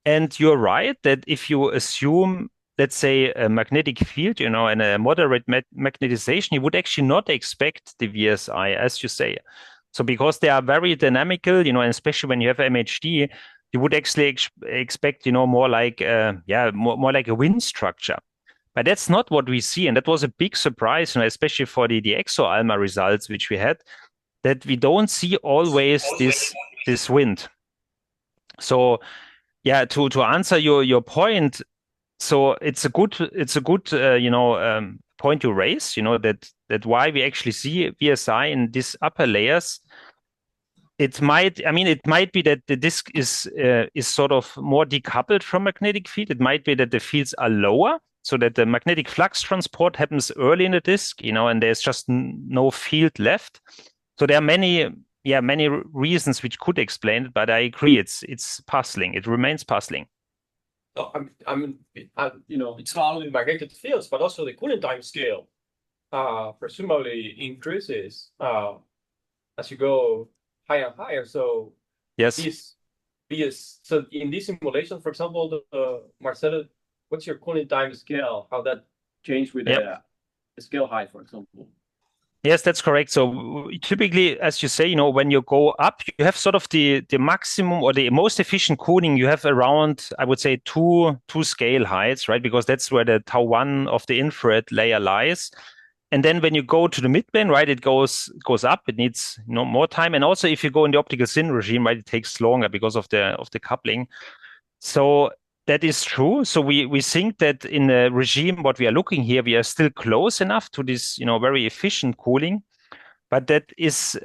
And you're right that if you assume let's say, a magnetic field, and a moderate magnetization, you would actually not expect the VSI, as you say. So because they are very dynamical, and especially when you have MHD, you would actually expect, more like, more like a wind structure. But that's not what we see, and that was a big surprise, especially for the EXO-ALMA results which we had, that we don't see always this wind. So, yeah, to answer your point, so it's a good point you raise, that why we actually see VSI in these upper layers. It might be that the disk is sort of more decoupled from magnetic field. It might be that the fields are lower, so that the magnetic flux transport happens early in the disk, and there's just no field left. So there are many reasons which could explain it, but I agree, it's puzzling. It remains puzzling. It's not only magnetic fields, but also the cooling time scale presumably increases as you go higher and higher. So yes, so in this simulation, for example, Marcelo, what's your cooling time scale? How that changed with the scale height, for example? Yes, that's correct. So typically, as you say, when you go up, you have sort of the maximum or the most efficient cooling you have around, I would say, two scale heights, right? Because that's where the tau 1 of the infrared layer lies. And then when you go to the midplane, right, it goes up. It needs more time. And also, if you go in the optical SYN regime, right, it takes longer because of the coupling. So that is true. So we think that in the regime, what we are looking here, we are still close enough to this, very efficient cooling. But that is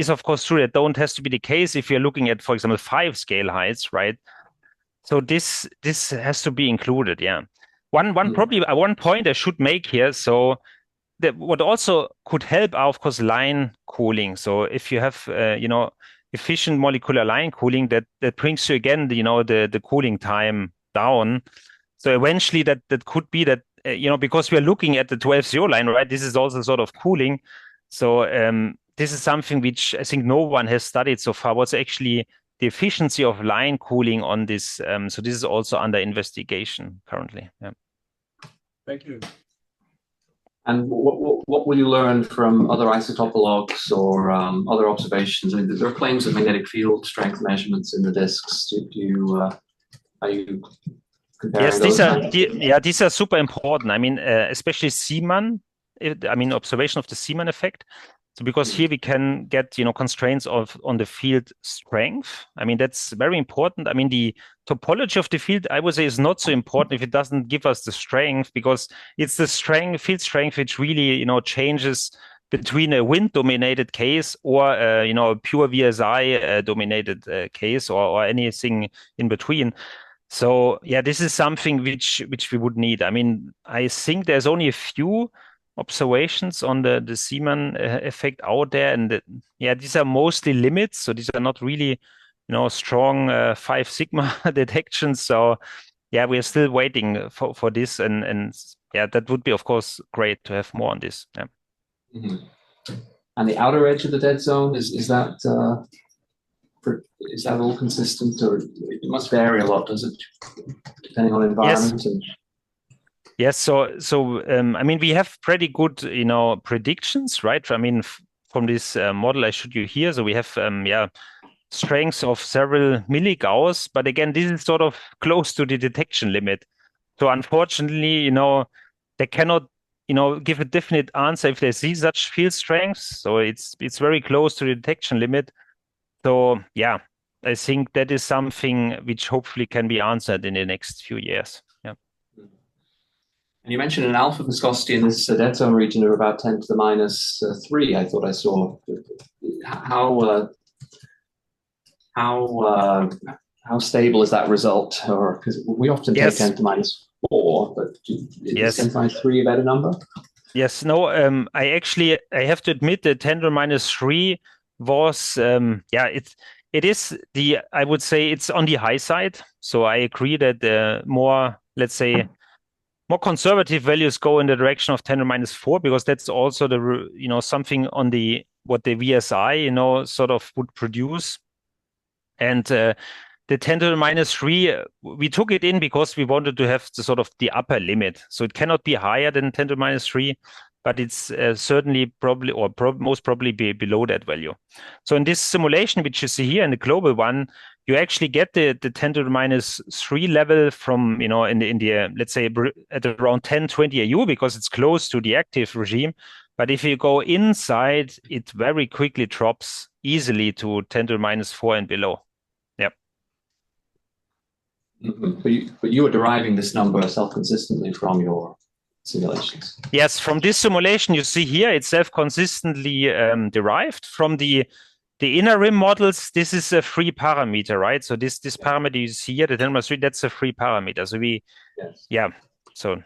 of course true. That don't has to be the case if you're looking at, for example, 5 scale heights, right? So this has to be included. Yeah. One point I should make here. So that what also could help are, of course, line cooling. So if you have, efficient molecular line cooling, that brings you again, the cooling time down. So eventually that could be that, because we are looking at the 12-0 line, right? This is also sort of cooling. So this is something which I think no one has studied so far. What's actually the efficiency of line cooling on this? So this is also under investigation currently. Yeah. Thank you. And what will you learn from other isotopologues or other observations? I mean, there are claims of magnetic field strength measurements in the disks. Are you comparing those? These are super important. I mean, especially Zeeman. Observation of the Zeeman effect. So because here we can get, constraints on the field strength. I mean, that's very important. I mean, the topology of the field, I would say, is not so important if it doesn't give us the strength, because it's the field strength, which really, changes between a wind-dominated case or, a pure VSI dominated case or anything in between. So yeah, this is something which we would need. I mean, I think there's only a few observations on the Zeeman effect out there, and these are mostly limits. So these are not really, strong 5 sigma detections. So yeah, we are still waiting for this, and that would be, of course, great to have more on this. Yeah. Mm-hmm. And the outer edge of the dead zone, is that all consistent, or it must vary a lot, does it, depending on environment? Yes. So we have pretty good, predictions, right? I mean, from this model I showed you here, so we have, strengths of several milligauss, but again, this is sort of close to the detection limit. So unfortunately, they cannot, give a definite answer if they see such field strengths. So it's very close to the detection limit. So yeah, I think that is something which hopefully can be answered in the next few years. Yeah. And you mentioned an alpha viscosity in this dead zone region of about 10 to the minus 3, I thought I saw. How stable is that result? Or because we often take 10 to the minus 4, but is 10 to the minus 3 a better number? Yes. No, I have to admit that 10 to the minus 3 was, it is I would say it's on the high side. So I agree that the more, let's say, more conservative values go in the direction of 10 to the minus 4, because that's also the, something on what the VSI, sort of would produce. And the 10 to the minus 3, we took it in because we wanted to have the sort of the upper limit. So it cannot be higher than 10 to the minus 3, but it's certainly probably, or most probably be below that value. So in this simulation, which you see here in the global one, you actually get the 10 to the minus 3 level from, in the let's say at around 10, 20 AU, because it's close to the active regime. But if you go inside, it very quickly drops easily to 10 to the minus 4 and below. Yep. But you were deriving this number self-consistently from your simulations. Yes, from this simulation you see here, it's self-consistently derived from the inner rim models. This is a free parameter, right? So this parameter you see here, the 10 minus 3, that's a free parameter. So so.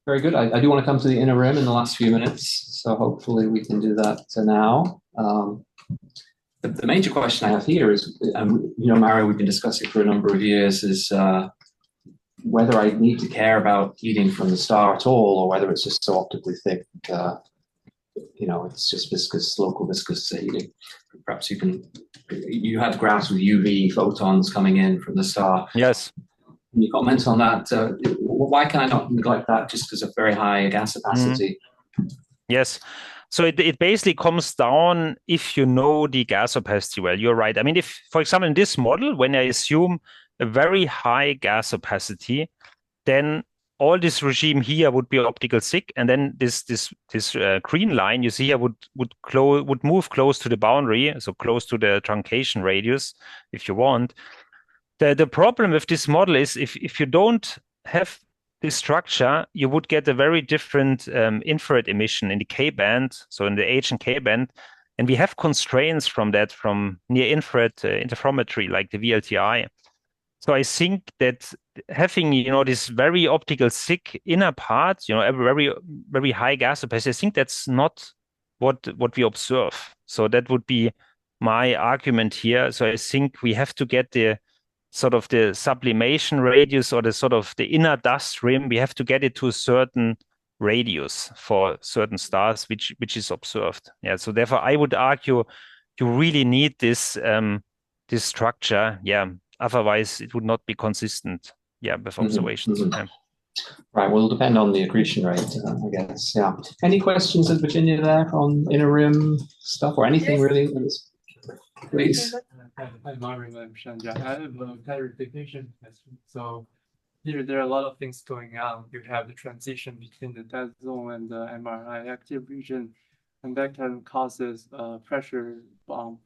Very good. I do want to come to the inner rim in the last few minutes, so hopefully we can do that now. The major question I have here is, Mario, we've been discussing for a number of years, is whether I need to care about heating from the star at all, or whether it's just so optically thick, it's just local viscous heating. Perhaps you had graphs with UV photons coming in from the star. Yes. Can you comment on that? Why can I not neglect that just because of very high gas opacity? Yes. So it basically comes down if you know the gas opacity well. You're right. I mean, if, for example, in this model, when I assume a very high gas opacity, then all this regime here would be optical thick, and then this green line you see here would move close to the boundary, so close to the truncation radius, if you want. The problem with this model is if you don't have this structure, you would get a very different infrared emission in the K band, so in the H and K band, and we have constraints from near infrared interferometry like the VLTI. So I think that having this very optical thick inner part, a very very high gas opacity, I think that's not what we observe. So that would be my argument here. So I think we have to get the sort of the sublimation radius, or the sort of the inner dust rim, we have to get it to a certain radius for certain stars, which is observed. Yeah. So therefore, I would argue you really need this structure. Yeah. Otherwise, it would not be consistent. Yeah, with observations. Yeah. Right. Well, it'll depend on the accretion rate, I guess. Yeah. Any questions at Virginia there on inner rim stuff or anything really? Please. Hi, Mario. I'm Shanja. I have a clarification question. So here there are a lot of things going on. You have the transition between the dead zone and the MRI active region, and that can causes pressure bump,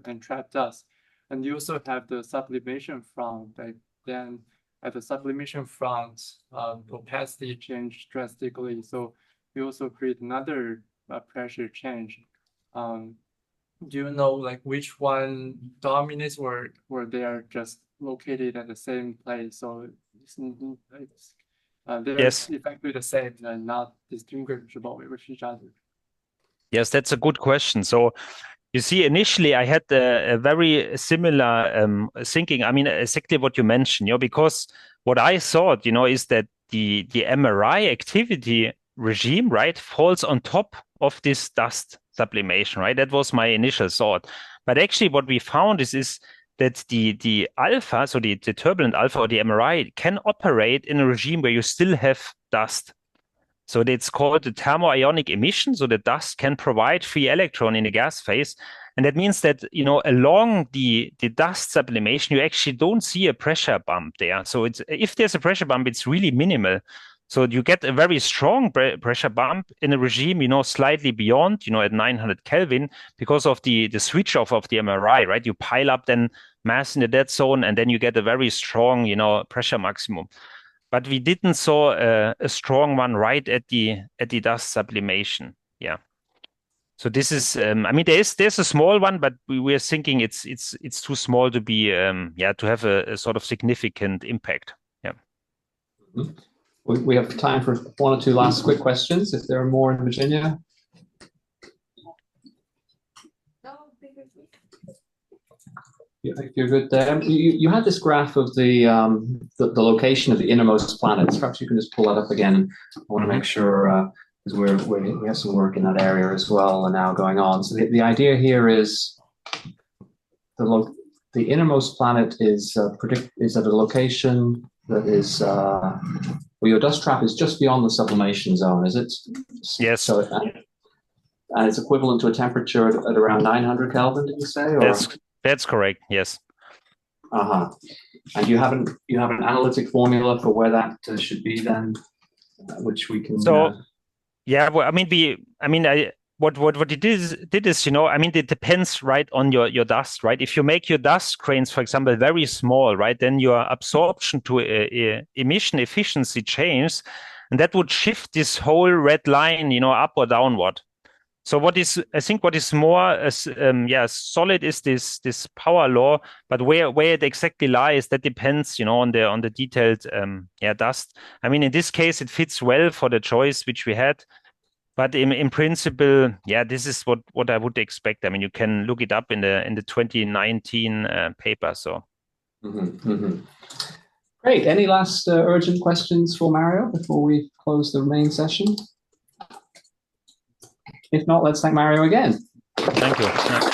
and trap dust. And you also have the sublimation front. Then at the sublimation front, opacity change drastically. So you also create another pressure change. Do you know which one dominates, or they are just located at the same place? So they're effectively the same and not distinguishable with each other. Yes, that's a good question. So you see, initially I had a very similar thinking. I mean, exactly what you mentioned, because what I thought, is that the MRI activity regime, right, falls on top of this dust sublimation, right? That was my initial thought. But actually what we found is that the alpha, so the turbulent alpha or the MRI, can operate in a regime where you still have dust. So it's called the thermoionic emission. So the dust can provide free electron in the gas phase. And that means that, along the dust sublimation, you actually don't see a pressure bump there. So if there's a pressure bump, it's really minimal. So you get a very strong pressure bump in a regime, slightly beyond, at 900 Kelvin, because of the switch off of the MRI, right? You pile up then mass in the dead zone, and then you get a very strong, pressure maximum. But we didn't saw a strong one right at the dust sublimation. Yeah. So this is, there's a small one, but we are thinking it's too small to be, to have a sort of significant impact. Yeah. Mm-hmm. We have time for one or two last quick questions, if there are more in Virginia. You're good there. You had this graph of the location of the innermost planets. Perhaps you can just pull that up again. I want to make sure, because we have some work in that area as well and now going on. So the idea here is the innermost planet is at a location that is well, your dust trap is just beyond the sublimation zone, is it? Yes. So and it's equivalent to a temperature at around 900 Kelvin, did you say? Or? That's correct. Yes. And you have an analytic formula for where that should be then, which we can. So yeah, well, what it did is, it depends, right, on your dust, right? If you make your dust grains, for example, very small, right, then your absorption to emission efficiency changes, and that would shift this whole red line, up or downward. So I think what is more solid is this power law, but where it exactly lies, that depends, on the detailed dust. In this case, it fits well for the choice which we had. But in principle, this is what I would expect. You can look it up in the 2019 paper. So, Great. Any last urgent questions for Mario before we close the main session? If not, let's thank Mario again. Thank you. Yeah.